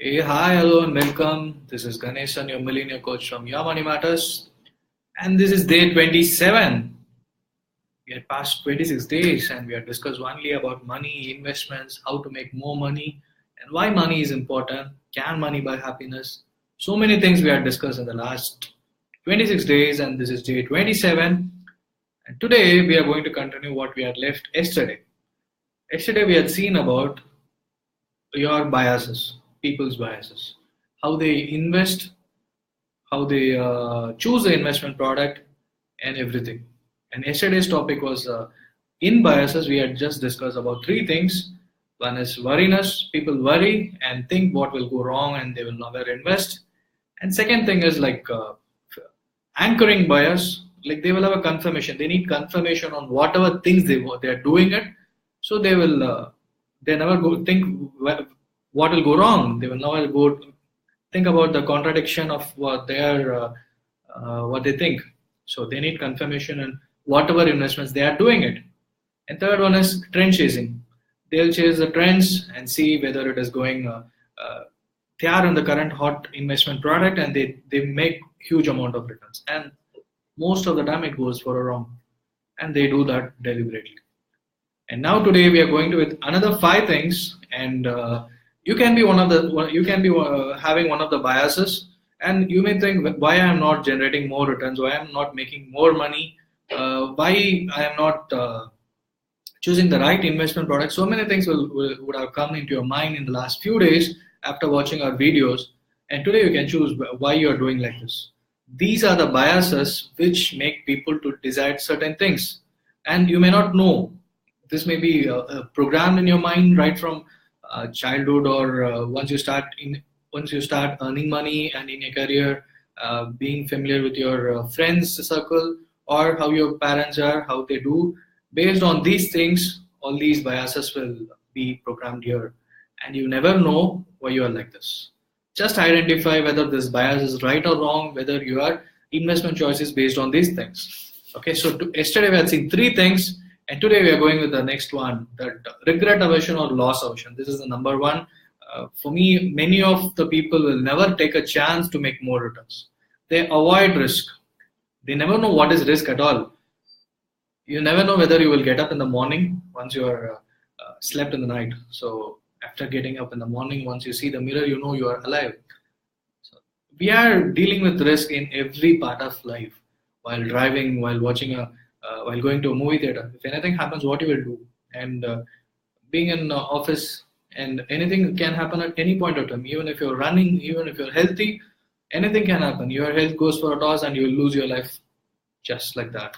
Hey, hi, hello, and welcome. This is Ganesan, your millionaire coach from Your Money Matters. And this is day 27. We are past 26 days and we have discussed only about money, investments, how to make more money, and why money is important. Can money buy happiness? So many things we have discussed in the last 26 days, and this is day 27. And today we are going to continue what we had left yesterday. Yesterday we had seen about your biases, people's biases, how they invest, how they choose the investment product, and everything. And yesterday's topic was in biases. We had just discussed about three things. One is worriness. People worry and think what will go wrong, and they will never invest. And second thing is like anchoring bias. Like they will have a confirmation. They need confirmation on whatever things they are doing it. So they never go think what will go wrong. They will never go think about the contradiction of what they think. So they need confirmation in whatever investments they are doing it. And third one is trend chasing. They'll chase the trends and see whether it is going. They are in the current hot investment product and they make huge amount of returns. And most of the time it goes for a wrong, and they do that deliberately. And now today we are going to with another five things, and you can be having one of the biases, and you may think why I am not generating more returns, why I am not making more money, why I am not choosing the right investment product. So many things would have come into your mind in the last few days after watching our videos, and today you can choose why you are doing like this. These are the biases which make people to decide certain things, and you may not know. This may be programmed in your mind right from childhood, or once you start earning money and in your career, being familiar with your friends circle, or how your parents are, how they do. Based on these things, all these biases will be programmed here, and you never know why you are like this. Just identify whether this bias is right or wrong, whether your investment choice is based on these things. Okay, so yesterday we had seen three things, and today we are going with the next one, that regret aversion or loss aversion. This is the number one. For me, many of the people will never take a chance to make more returns. They avoid risk. They never know what is risk at all. You never know whether you will get up in the morning once you are slept in the night. So after getting up in the morning, once you see the mirror, you know you are alive. So we are dealing with risk in every part of life. While driving, while going to a movie theater, if anything happens, what you will do? And being in office, and anything can happen at any point of time. Even if you're running, even if you're healthy, anything can happen. Your health goes for a toss, and you will lose your life just like that.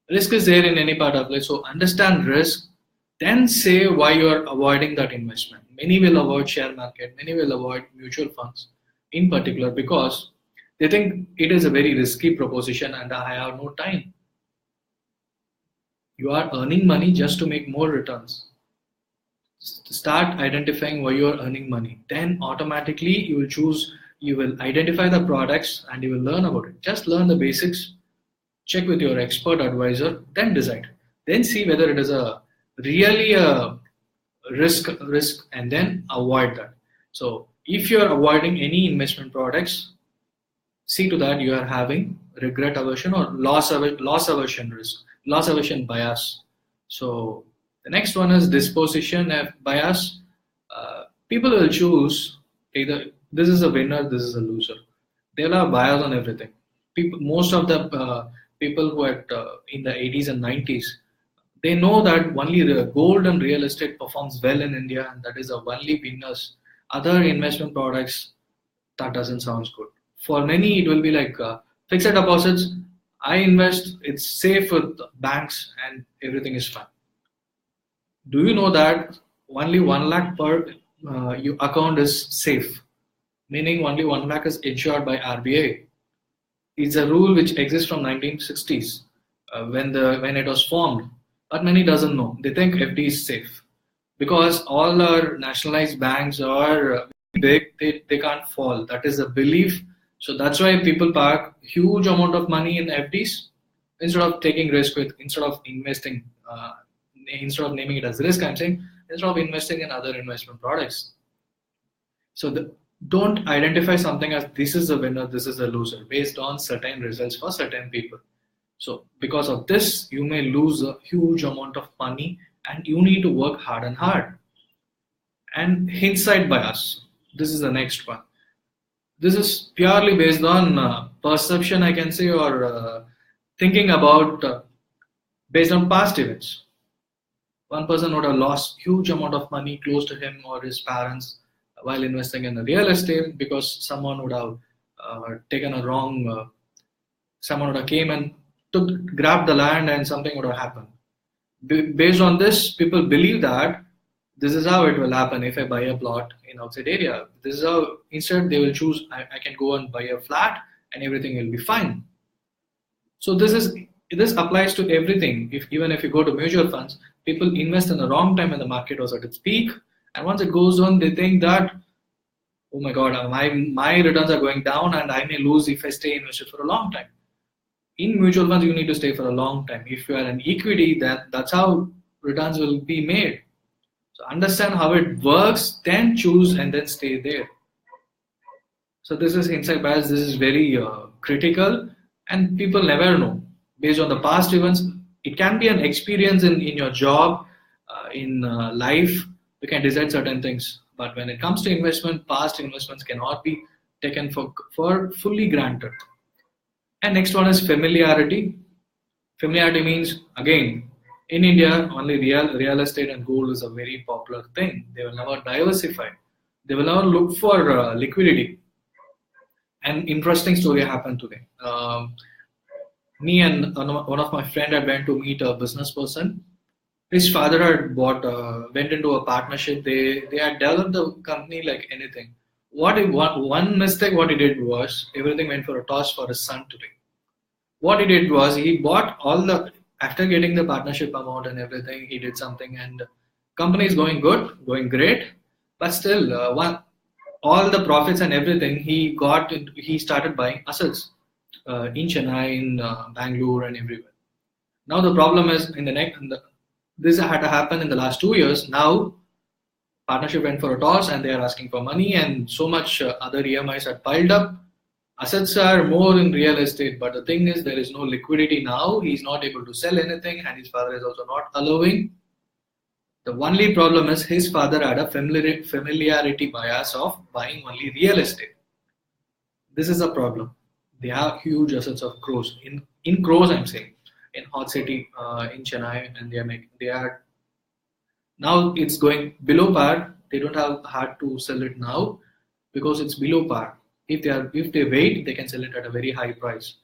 Risk is there in any part of life. So understand risk, then say why you are avoiding that investment. Many will avoid share market. Many will avoid mutual funds, in particular, because they think it is a very risky proposition, and I have no time. You are earning money just to make more returns. Start identifying why you are earning money. Then automatically you will identify the products and you will learn about it. Just learn the basics, check with your expert advisor, then decide. Then see whether it is really a risk, and then avoid that. So if you are avoiding any investment products, see to that you are having regret aversion or loss aversion risk, loss aversion bias. So the next one is disposition bias. People will choose either this is a winner, this is a loser. They'll have bias on everything. Most of the people who are in the 80s and 90s, they know that only the gold and real estate performs well in India, and that is the only winners. Other investment products, that doesn't sound good. For many, it will be like fixed deposits. I invest, it's safe with banks, and everything is fine. Do you know that only 1 lakh per your account is safe? Meaning only 1 lakh is insured by RBI. It's a rule which exists from 1960s when it was formed. But many doesn't know. They think FD is safe because all our nationalized banks are big. They can't fall. That is a belief. So that's why people park huge amount of money in FDs instead of taking risk instead of investing. Instead of naming it as risk, I'm saying instead of investing in other investment products. So Don't identify something as this is a winner, this is a loser based on certain results for certain people. So because of this, you may lose a huge amount of money and you need to work hard and hard. And hindsight bias. This is the next one. This is purely based on perception, I can say, or thinking about based on past events. One person would have lost huge amount of money close to him or his parents while investing in the real estate because someone would have taken a wrong. Someone would have came and took grabbed the land and something would have happened. Based on this, people believe that this is how it will happen if I buy a plot in outside area. This is how instead they will choose I can go and buy a flat and everything will be fine. So this applies to everything. If even if you go to mutual funds, people invest in the wrong time when the market was at its peak, and once it goes on, they think that oh my god, my returns are going down and I may lose if I stay invested for a long time. In mutual funds, you need to stay for a long time. If you are an equity, that's how returns will be made. So understand how it works, then choose and then stay there. So this is insight bias. This is very critical, and people never know. Based on the past events, it can be an experience in your job, in life. You can decide certain things. But when it comes to investment, past investments cannot be taken for fully granted. And next one is familiarity. Familiarity means, again, in India, only real estate and gold is a very popular thing. They will never diversify. They will never look for liquidity. An interesting story happened today. Me and one of my friend had went to meet a business person. His father had went into a partnership. They had developed the company like anything. One mistake what he did was everything went for a toss for his son today. What he did was he bought after getting the partnership amount and everything, he did something and company is going good, going great, but still all the profits and everything he started buying assets in Chennai, in Bangalore and everywhere. Now the problem is this had to happen in the last 2 years. Now partnership went for a toss and they are asking for money and so much other EMIs had piled up. Assets are more in real estate, but the thing is there is no liquidity now. He's not able to sell anything and his father is also not allowing. The only problem is his father had a familiarity bias of buying only real estate. This is a problem. They have huge assets of crores. In crores, I'm saying, in Hot City, in Chennai, and they are now it's going below par. They don't have hard to sell it now because it's below par. If they wait, they can sell it at a very high price.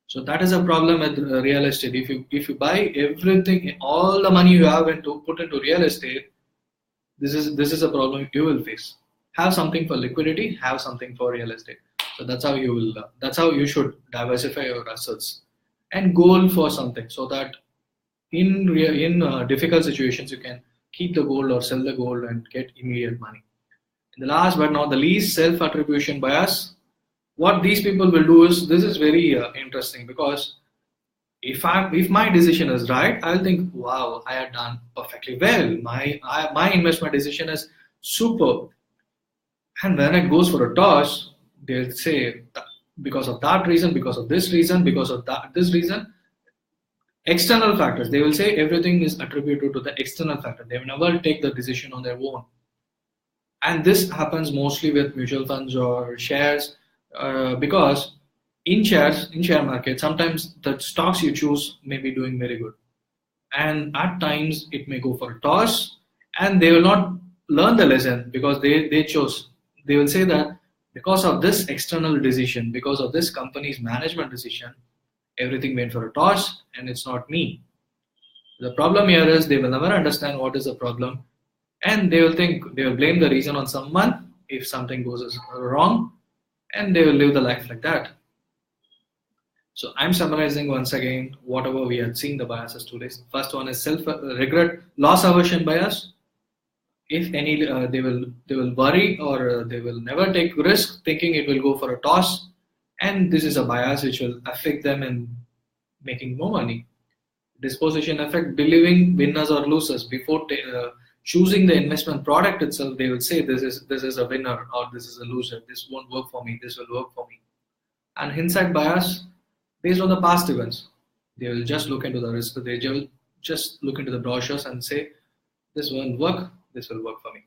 So that is a problem with real estate. If you buy everything, all the money you have put into real estate, this is a problem you will face. Have something for liquidity, have something for real estate. So that's how you should diversify your assets and goal for something so that in difficult situations you can keep the gold or sell the gold and get immediate money. And the last but not the least, self-attribution bias. What these people will do is this is very interesting because if my decision is right, I'll think, wow, I have done perfectly well. My investment decision is superb. And when it goes for a toss, they'll say because of that reason, because of this reason, because of this reason, external factors. They will say everything is attributed to the external factor. They will never take the decision on their own. And this happens mostly with mutual funds or shares because in share market, sometimes the stocks you choose may be doing very good. And at times it may go for a toss and they will not learn the lesson because they chose. They will say that because of this external decision, because of this company's management decision, everything went for a toss and it's not me. The problem here is they will never understand what is the problem and they will blame the reason on someone if something goes wrong and they will live the life like that. So I'm summarizing once again whatever we had seen the biases today. First one is self-regret, loss aversion bias. If any, they will worry or they will never take risk thinking it will go for a toss. And this is a bias which will affect them in making more money. Disposition effect, believing winners or losers before choosing the investment product itself, they will say this is a winner or this is a loser. This won't work for me. This will work for me. And hindsight bias based on the past events. They will just look into the risk. They will just look into the brochures and say this won't work. This will work for me.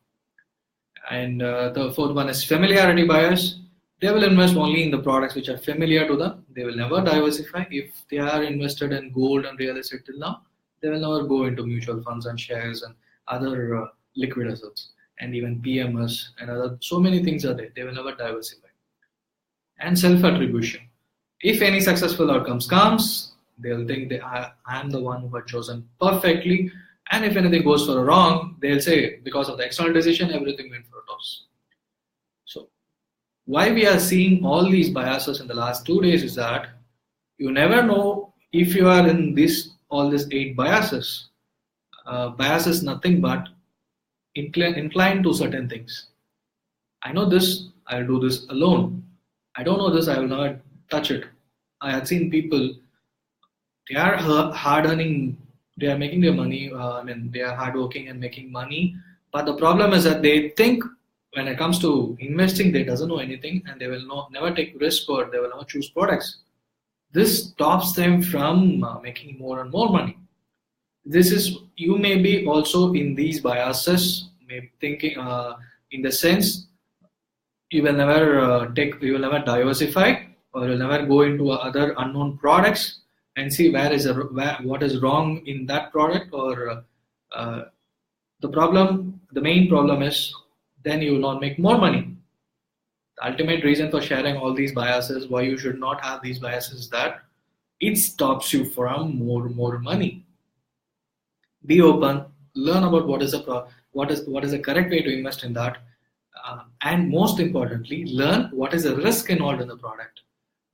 And the fourth one is familiarity bias. They will invest only in the products which are familiar to them. They will never diversify. If they are invested in gold and real estate till now, they will never go into mutual funds and shares and other liquid assets and even PMS and other. So many things are there. They will never diversify. And self-attribution. If any successful outcomes comes, they'll think that I am the one who had chosen perfectly. And if anything goes for a wrong, they'll say because of the external decision, everything went for a toss. So why we are seeing all these biases in the last 2 days is that you never know if you are in all these 8 biases. Bias is nothing but inclined to certain things. I know this, I'll do this alone. I don't know this, I will not touch it. I have seen people, they are hard earning, they are making their money, they are hardworking and making money. But the problem is that they think when it comes to investing, they doesn't know anything and they will never take risk or they will never choose products. This stops them from making more and more money. You may be also in these biases, maybe thinking in the sense you will never diversify or you'll never go into other unknown products and see what is wrong in that product or the main problem is then you will not make more money. The ultimate reason for sharing all these biases, why you should not have these biases, is that it stops you from more money. Be open, learn about what is the correct way to invest in that, and most importantly, learn what is the risk involved in the product.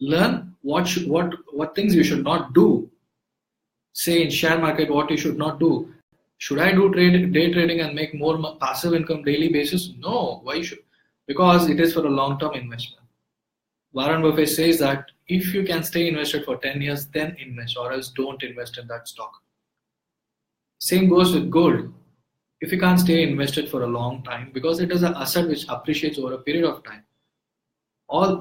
Learn what things you should not do. Say in share market, what you should not do. Should I do day trading and make more passive income daily basis? No. Why should? Because it is for a long-term investment. Warren Buffett says that if you can stay invested for 10 years, then invest, or else don't invest in that stock. Same goes with gold. If you can't stay invested for a long time, because it is an asset which appreciates over a period of time.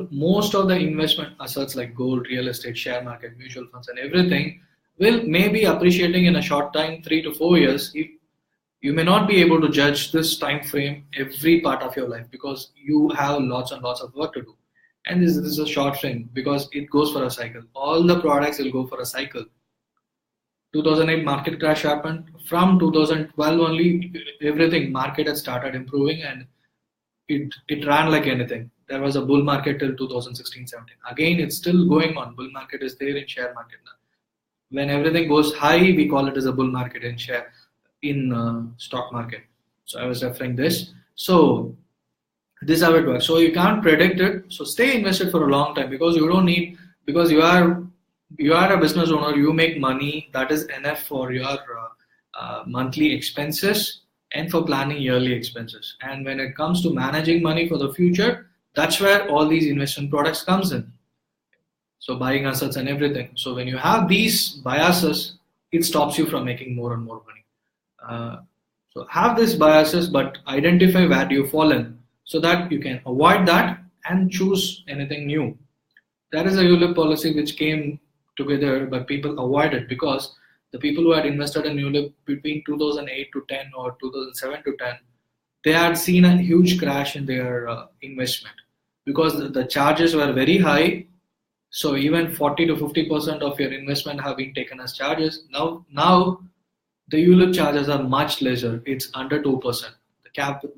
Most of the investment assets like gold, real estate, share market, mutual funds and everything will maybe appreciating in a short time, 3 to 4 years. If you may not be able to judge this time frame every part of your life because you have lots and lots of work to do. And this is a short frame because it goes for a cycle. All the products will go for a cycle. 2008 market crash happened. From 2012 only, everything market had started improving and it ran like anything. There was a bull market till 2016-17. Again, it's still going on. Bull market is there in share market now. When everything goes high, we call it as a bull market in stock market. So I was referring this. So this is how it works. So you can't predict it. So stay invested for a long time because you don't need, because you are a business owner, you make money, that is enough for your monthly expenses and for planning yearly expenses. And when it comes to managing money for the future, that's where all these investment products comes in. So buying assets and everything. So when you have these biases, it stops you from making more and more money. So have these biases, but identify where you fall in so that you can avoid that and choose anything new. That is a ULIP policy which came together, but people avoid it because the people who had invested in ULIP between 2008 to 10 or 2007 to 10, they had seen a huge crash in their investment because the charges were very high. So even 40 to 50% of your investment have been taken as charges. Now the ULIP charges are much lesser. It's under 2%. The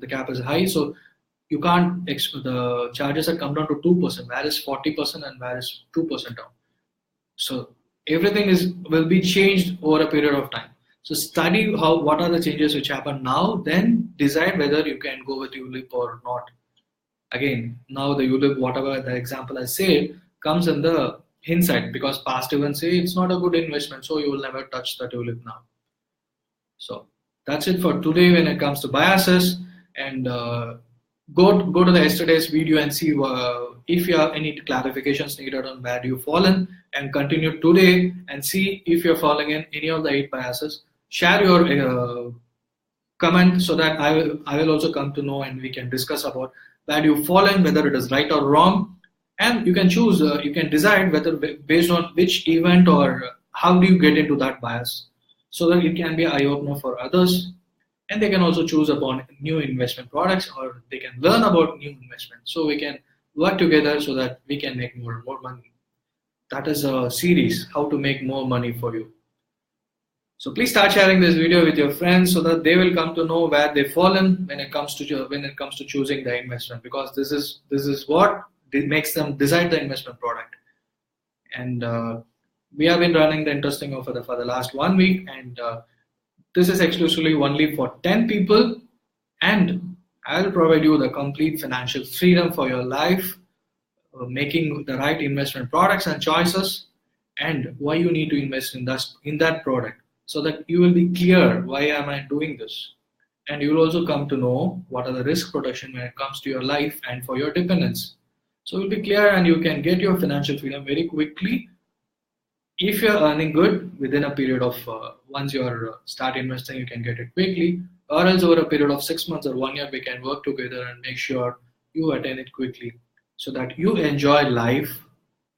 cap is high, so you can't. The charges have come down to 2%, whereas 40% and whereas 2% down. So everything will be changed over a period of time. So study what are the changes which happen now, then decide whether you can go with ULIP or not. Again, now the ULIP, whatever the example I said, comes in the hindsight because past events say it's not a good investment, so you will never touch that ULIP now. So that's it for today when it comes to biases. And go to the yesterday's video and see if you have any clarifications needed on where you fallen, and continue today and see if you're falling in any of the 8 biases. Share your comment so that I will also come to know and we can discuss about where you fall in, whether it is right or wrong, and you can choose, you can decide whether based on which event or how do you get into that bias, so that it can be eye opener for others, and they can also choose upon new investment products or they can learn about new investments. So we can work together so that we can make more and more money. That is a series, how to make more money for you. So please start sharing this video with your friends so that they will come to know where they fall in when it comes to choosing the investment, because this is what makes them decide the investment product. And we have been running the interesting offer for the last 1 week, and this is exclusively only for 10 people, and I'll provide you the complete financial freedom for your life, making the right investment products and choices, and why you need to invest in that product, so that you will be clear why am I doing this, and you will also come to know what are the risk protection when it comes to your life and for your dependents. So you'll be clear and you can get your financial freedom very quickly if you're earning good within a period of once you start investing, you can get it quickly, or else over a period of 6 months or 1 year, we can work together and make sure you attain it quickly, so that you enjoy life,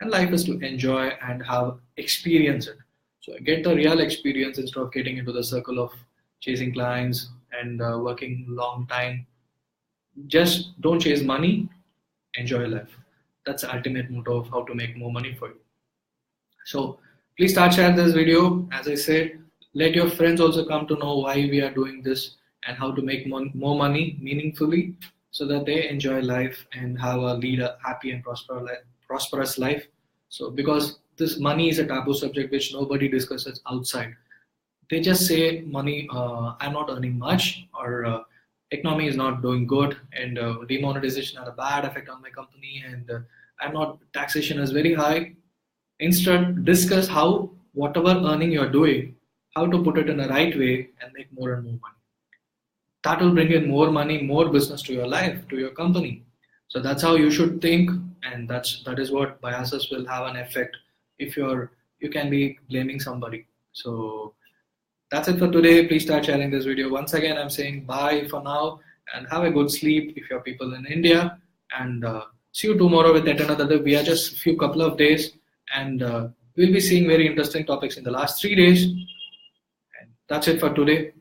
and life is to enjoy and have experience it. So get the real experience instead of getting into the circle of chasing clients and working long time. Just don't chase money, enjoy life. That's the ultimate motto of how to make more money for you. So please start sharing this video. As I said, let your friends also come to know why we are doing this and how to make more money meaningfully, so that they enjoy life and lead a happy and prosperous life. So because this money is a taboo subject which nobody discusses outside. They just say money, I'm not earning much, or economy is not doing good, and demonetization had a bad effect on my company, and I'm not, taxation is very high. Instead, discuss how whatever earning you're doing, how to put it in the right way and make more and more money. That will bring in more money, more business to your life, to your company. So that's how you should think, and that is what biases will have an effect if you can be blaming somebody. So that's it for today. Please start sharing this video. Once again, I'm saying bye for now and have a good sleep if you're people in India. And see you tomorrow with yet another day. We are just a few couple of days, and we'll be seeing very interesting topics in the last 3 days. And that's it for today.